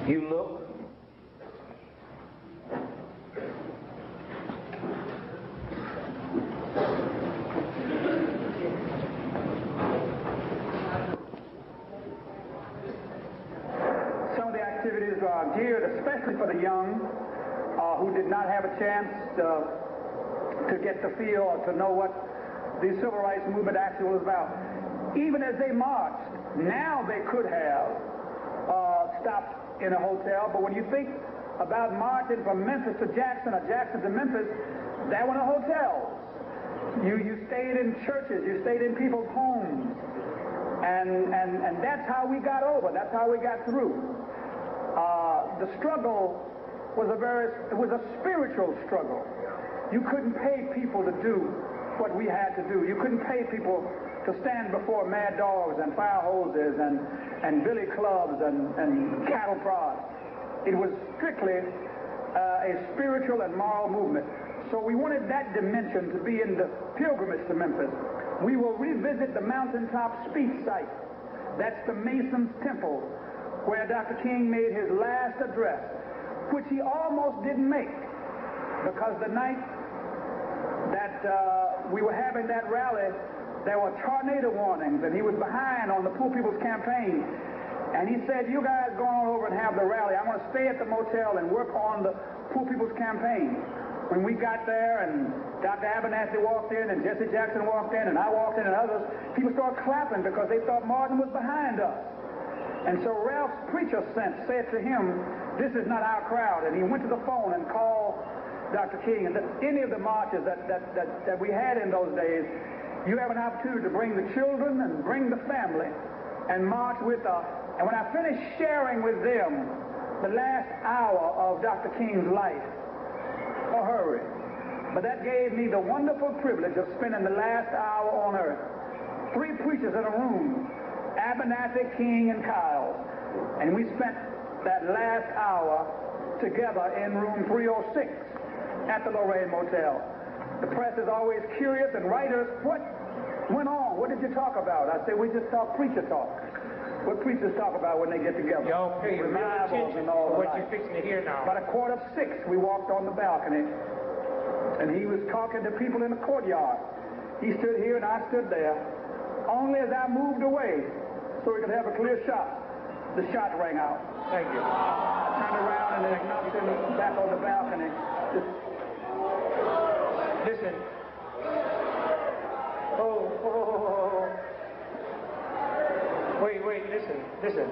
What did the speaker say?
You look. Some of the activities are geared especially for the young who did not have a chance to get to feel or to know what the civil rights movement actually was about. Even as they marched, now they could have stopped in a hotel, but when you think about marching from Memphis to Jackson or Jackson to Memphis, there were no hotels. You stayed in churches, you stayed in people's homes, and that's how we got over, that's how we got through. The struggle was a spiritual struggle. You couldn't pay people to do what we had to do. You couldn't pay people to stand before mad dogs and fire hoses and billy clubs and cattle prods. It was strictly a spiritual and moral movement. So we wanted that dimension to be in the pilgrimage to Memphis. We will revisit the mountaintop speech site. That's the Mason's Temple, where Dr. King made his last address, which he almost didn't make, because the night that we were having that rally, there were tornado warnings, and he was behind on the Poor People's Campaign. And he said, you guys go on over and have the rally. I'm going to stay at the motel and work on the Poor People's Campaign. When we got there and Dr. Abernathy walked in and Jesse Jackson walked in and I walked in and others, people started clapping because they thought Martin was behind us. And so Ralph's preacher said to him, this is not our crowd. And he went to the phone and called Dr. King. And any of the marches that we had in those days, you have an opportunity to bring the children and bring the family and march with us. And when I finished sharing with them the last hour of Dr. King's life, a hurry. But that gave me the wonderful privilege of spending the last hour on earth. 3 preachers in a room, Abernathy, King, and Kyle. And we spent that last hour together in room 306 at the Lorraine Motel. The press is always curious, and writers, what went on? What did you talk about? I say, we just talk preacher talk. What preachers talk about when they get together. Y'all pay real attention to what you're fixing to hear now. About 5:45, we walked on the balcony, and he was talking to people in the courtyard. He stood here and I stood there. Only as I moved away, so we could have a clear shot, the shot rang out. Thank you. I turned around and then knocked him back on the balcony. Listen. Wait, listen.